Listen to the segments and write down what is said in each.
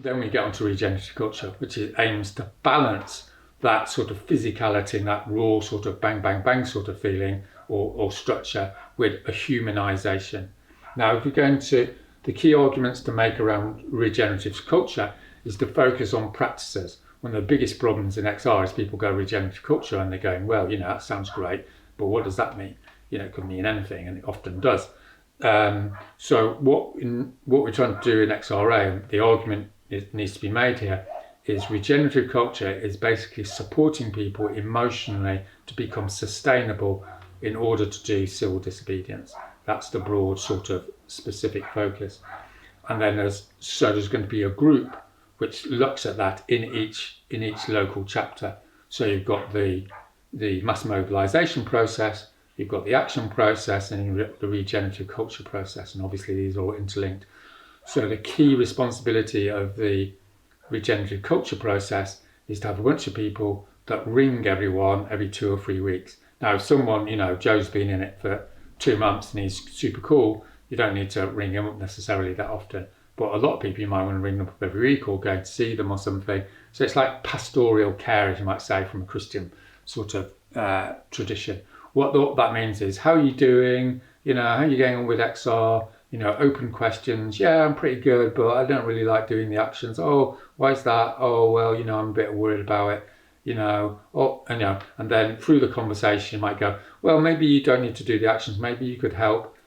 then we get onto regenerative culture, which aims to balance that sort of physicality and that raw sort of bang, bang, bang sort of feeling or structure with a humanization. Now, if we go into the key arguments to make around regenerative culture is to focus on practices. One of the biggest problems in XR is people go regenerative culture and they're going, well, that sounds great, but what does that mean? It could mean anything, and it often does. So what we're trying to do in XRA, the argument needs to be made here, is regenerative culture is basically supporting people emotionally to become sustainable in order to do civil disobedience. That's the broad sort of specific focus. And then there's going to be a group which looks at that in each local chapter. So you've got the mass mobilization process, you've got the action process, and you've got the regenerative culture process, and obviously these are all interlinked. So the key responsibility of the regenerative culture process is to have a bunch of people that ring everyone every 2 or 3 weeks. Now, if someone, Joe's been in it for 2 months and he's super cool, you don't need to ring him up necessarily that often. But a lot of people, you might want to ring them up every week or go to see them or something. So it's like pastoral care, as you might say, from a Christian sort of tradition. What that means is, how are you doing? How are you getting on with XR? Open questions. Yeah, I'm pretty good, but I don't really like doing the actions. Oh, why is that? Oh, well, I'm a bit worried about it. And then through the conversation, you might go, well, maybe you don't need to do the actions. Maybe you could help,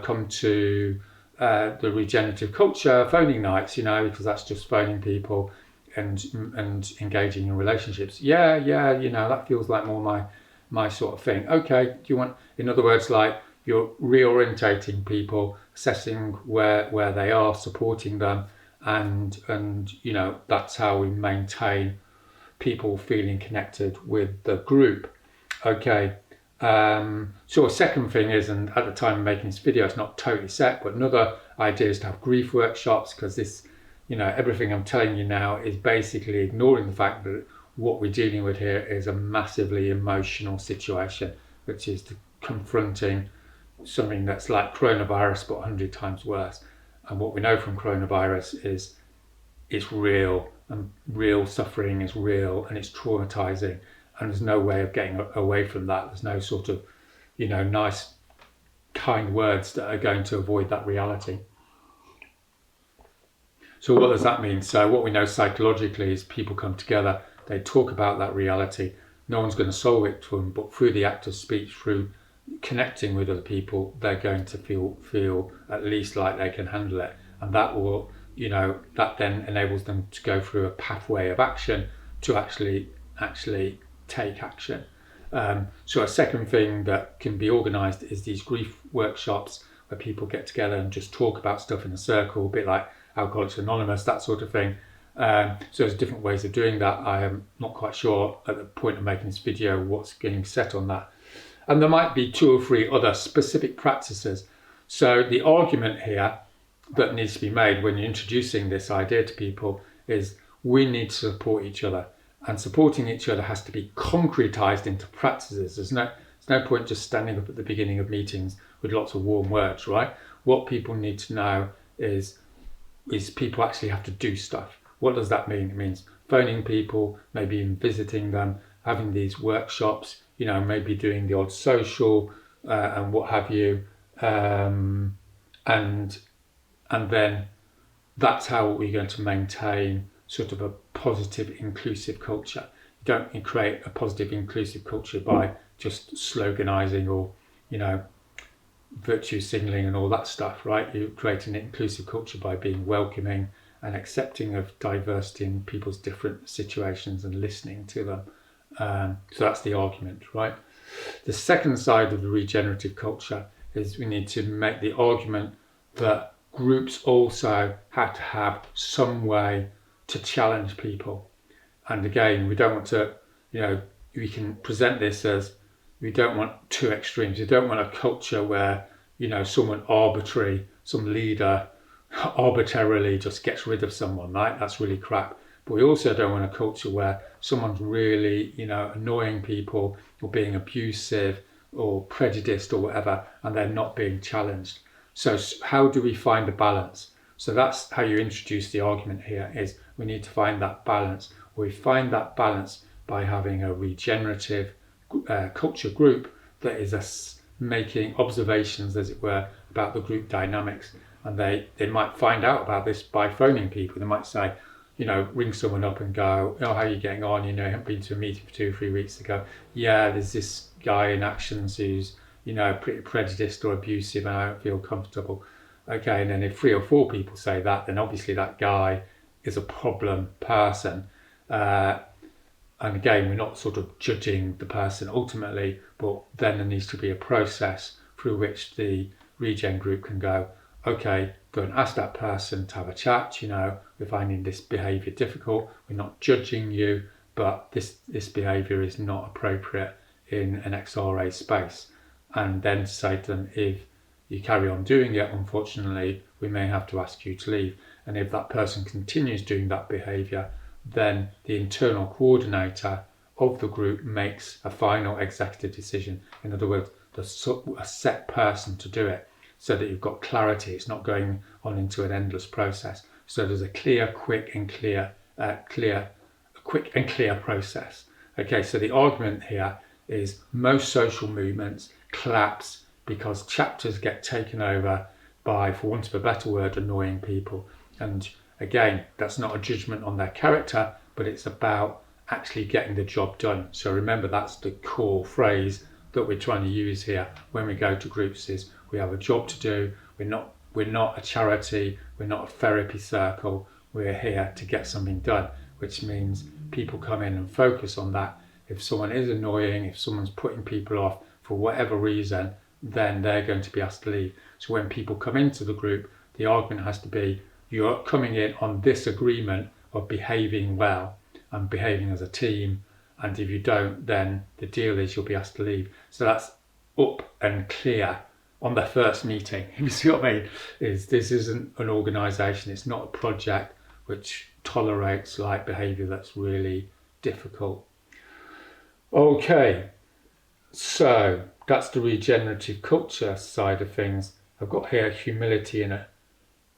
come to the regenerative culture phoning nights, because that's just phoning people and engaging in relationships. Yeah, that feels like more my sort of thing. Okay, do you want, in other words, like you're reorientating people, assessing where they are, supporting them, and that's how we maintain people feeling connected with the group. Okay. So a second thing is, and at the time of making this video, it's not totally set, but another idea is to have grief workshops, because this, everything I'm telling you now is basically ignoring the fact that what we're dealing with here is a massively emotional situation, which is confronting something that's like coronavirus, but 100 times worse. And what we know from coronavirus is it's real, and real suffering is real, and it's traumatizing. And there's no way of getting away from that. There's no sort of, nice, kind words that are going to avoid that reality. So what does that mean? So what we know psychologically is people come together, they talk about that reality. No one's going to solve it for them, but through the act of speech, through connecting with other people, they're going to feel at least like they can handle it. And that will, that then enables them to go through a pathway of action to actually take action. So a second thing that can be organised is these grief workshops where people get together and just talk about stuff in a circle, a bit like Alcoholics Anonymous, that sort of thing. So there's different ways of doing that. I am not quite sure at the point of making this video what's getting set on that. And there might be 2 or 3 other specific practices. So the argument here that needs to be made when you're introducing this idea to people is we need to support each other. And supporting each other has to be concretized into practices. There's no point just standing up at the beginning of meetings with lots of warm words, right? What people need to know is people actually have to do stuff. What does that mean? It means phoning people, maybe even visiting them, having these workshops, maybe doing the odd social and what have you. And then that's how we're going to maintain sort of a positive, inclusive culture. You don't create a positive, inclusive culture by just sloganizing or, virtue signaling and all that stuff, right? You're creating an inclusive culture by being welcoming and accepting of diversity in people's different situations and listening to them. So that's the argument, right? The second side of the regenerative culture is we need to make the argument that groups also have to have some way to challenge people. And again, we don't want to, we can present this as we don't want 2 extremes. We don't want a culture where, someone arbitrary, some leader arbitrarily just gets rid of someone, right? That's really crap. But we also don't want a culture where someone's really, annoying people or being abusive or prejudiced or whatever, and they're not being challenged. So how do we find a balance? So that's how you introduce the argument here, is we need to find that balance. We find that balance by having a regenerative culture group that is making observations, as it were, about the group dynamics. And they might find out about this by phoning people. They might say, ring someone up and go, oh, how are you getting on? I haven't been to a meeting for 2 or 3 weeks ago. Yeah, there's this guy in actions who's, pretty prejudiced or abusive and I don't feel comfortable. Okay, and then if 3 or 4 people say that, then obviously that guy is a problem person. And again, we're not sort of judging the person ultimately, but then there needs to be a process through which the Regen group can go, okay, go and ask that person to have a chat, we're finding this behaviour difficult, we're not judging you, but this behaviour is not appropriate in an XRA space. And then say to them, if you carry on doing it, unfortunately, we may have to ask you to leave. And if that person continues doing that behaviour, then the internal coordinator of the group makes a final executive decision. In other words, a set person to do it, so that you've got clarity. It's not going on into an endless process. So there's a quick and clear process. Okay, so the argument here is most social movements collapse because chapters get taken over by, for want of a better word, annoying people. And again, that's not a judgment on their character, but it's about actually getting the job done. So remember, that's the core phrase that we're trying to use here when we go to groups, is we have a job to do. We're not a charity, we're not a therapy circle, we're here to get something done, which means people come in and focus on that. If someone is annoying, if someone's putting people off for whatever reason, then they're going to be asked to leave. So when people come into the group, the argument has to be, you're coming in on this agreement of behaving well and behaving as a team, and if you don't, then the deal is you'll be asked to leave. So that's up and clear on the first meeting. You see what I mean? This isn't an organisation, it's not a project which tolerates behaviour that's really difficult. Okay, so that's the regenerative culture side of things. I've got here humility in it.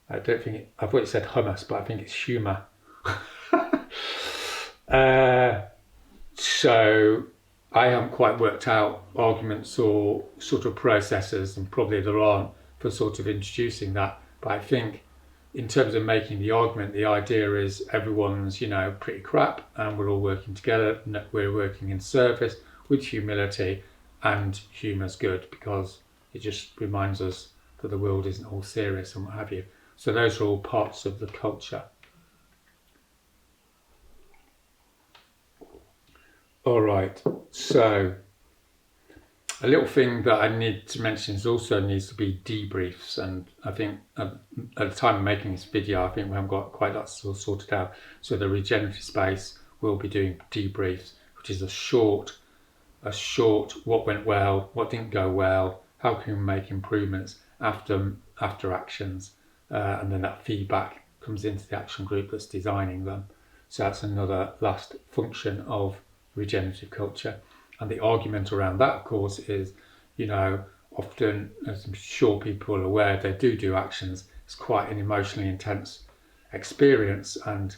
I thought it said hummus, but I think it's humour. So I haven't quite worked out arguments or sort of processes, and probably there aren't, for sort of introducing that. But I think in terms of making the argument, the idea is everyone's, pretty crap and we're all working together. We're working in service with humility, and humour's good because it just reminds us that the world isn't all serious and what have you. So those are all parts of the culture. All right, so a little thing that I need to mention is also needs to be debriefs, and I think at the time of making this video, I think we haven't got quite that sorted out. So the regenerative space will be doing debriefs, which is a short what went well, what didn't go well, how can we make improvements after actions, and then that feedback comes into the action group that's designing them. So that's another last function of regenerative culture. And the argument around that, of course, is, often, as I'm sure people are aware, they do actions. It's quite an emotionally intense experience, and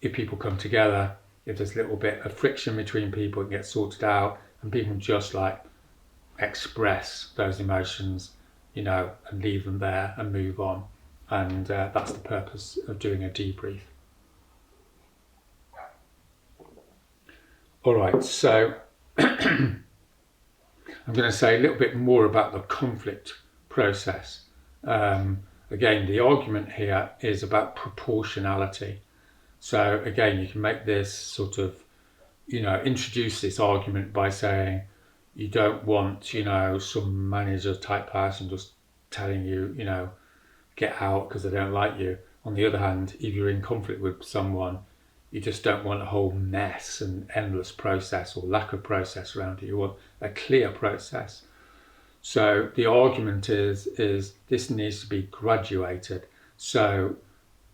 if people come together, if there's a little bit of friction between people, it gets sorted out, and people just express those emotions, and leave them there and move on. And that's the purpose of doing a debrief. All right, so I'm going to say a little bit more about the conflict process. Again, the argument here is about proportionality. So again, you can make this sort of, introduce this argument by saying you don't want, some manager type person just telling you, get out because they don't like you. On the other hand, if you're in conflict with someone, you just don't want a whole mess and endless process or lack of process around it. You want a clear process. So the argument is this needs to be graduated. So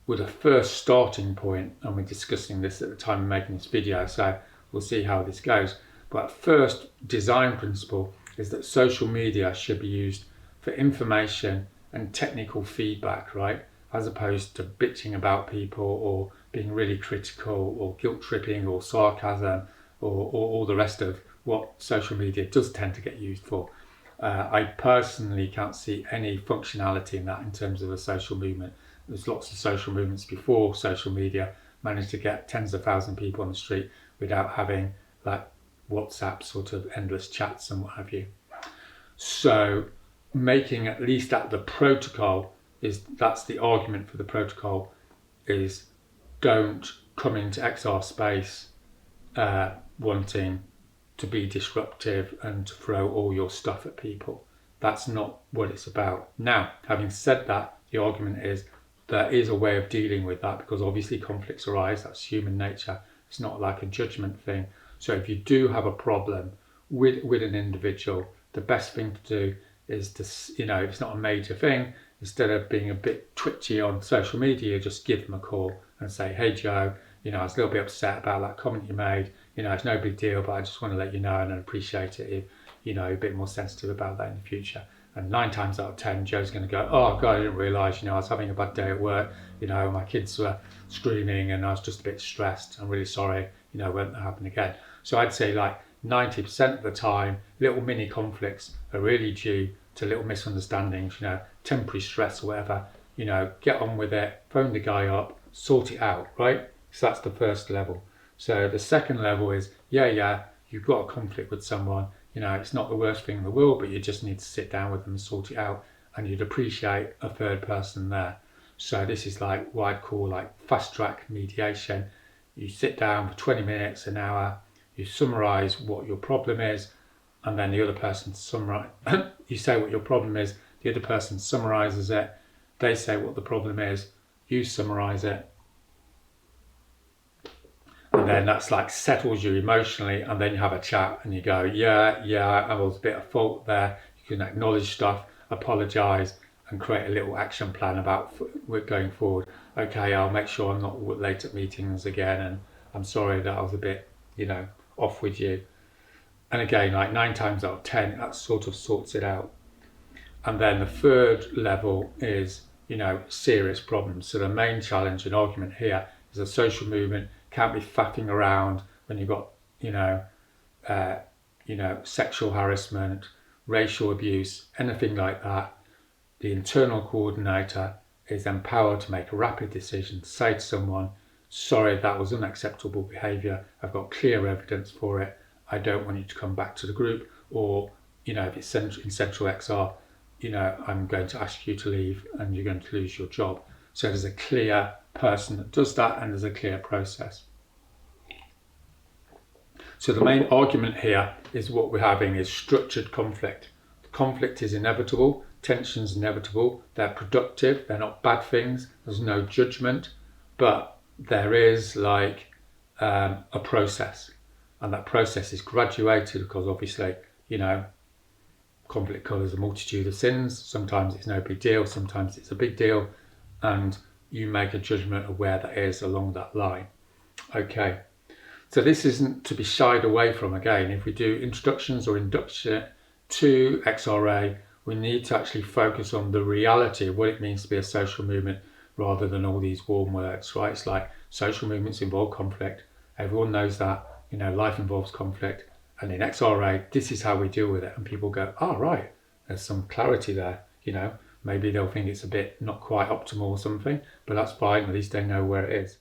with a first starting point, and we're discussing this at the time of making this video, so we'll see how this goes. But first design principle is that social media should be used for information and technical feedback, right? as opposed to bitching about people or being really critical or guilt tripping or sarcasm or all the rest of what social media does tend to get used for. I personally can't see any functionality in that in terms of a social movement. There's lots of social movements before social media managed to get tens of thousands of people on the street without having like WhatsApp sort of endless chats and what have you. So making at least that the protocol that's the argument for the protocol is don't come into XR space wanting to be disruptive and to throw all your stuff at people. That's not what it's about. Now, having said that, the argument is there is a way of dealing with that because obviously conflicts arise. That's human nature. It's not like a judgment thing. So if you do have a problem with an individual, the best thing to do is to, if it's not a major thing, instead of being a bit twitchy on social media, just give them a call and say, hey Joe, I was a little bit upset about that comment you made. It's no big deal, but I just want to let you know and I'd appreciate it if, you're a bit more sensitive about that in the future. And 9 times out of 10, Joe's going to go, oh God, I didn't realise, I was having a bad day at work. My kids were screaming and I was just a bit stressed. I'm really sorry, won't happen again. So I'd say like 90% of the time, little mini conflicts are really due to little misunderstandings, temporary stress or whatever. Get on with it, phone the guy up, sort it out, right? So that's the first level. So the second level is, you've got a conflict with someone, it's not the worst thing in the world, but you just need to sit down with them and sort it out, and you'd appreciate a third person there. So this is like what I'd call like fast track mediation. You sit down for 20 minutes, an hour, you summarize what your problem is, and then the other person you say what your problem is, the other person summarizes it, they say what the problem is, you summarize it, and then that's like settles you emotionally, and then you have a chat and you go, I was a bit at fault there. You can acknowledge stuff, apologize, and create a little action plan about going forward. Okay, I'll make sure I'm not late at meetings again, and I'm sorry that I was a bit, off with you. And again, like 9 times out of 10, that sort of sorts it out. And then the third level is, serious problems. So the main challenge and argument here is a social movement can't be faffing around when you've got, sexual harassment, racial abuse, anything like that. The internal coordinator is empowered to make a rapid decision, say to someone, sorry, that was unacceptable behaviour. I've got clear evidence for it. I don't want you to come back to the group, or, if it's in Central XR, I'm going to ask you to leave and you're going to lose your job. So there's a clear person that does that, and there's a clear process. So the main argument here is what we're having is structured conflict. The conflict is inevitable, tension's inevitable, they're productive, they're not bad things, there's no judgment, but there is like a process, and that process is graduated because obviously, conflict colours a multitude of sins. Sometimes it's no big deal, sometimes it's a big deal, and you make a judgment of where that is along that line. Okay, so this isn't to be shied away from. Again, if we do introductions or induction to XRA, we need to actually focus on the reality of what it means to be a social movement rather than all these warm words, right? It's like social movements involve conflict. Everyone knows that, life involves conflict. And in XRA, this is how we deal with it. And people go, oh, right, there's some clarity there, maybe they'll think it's a bit not quite optimal or something, but that's fine, at least they know where it is.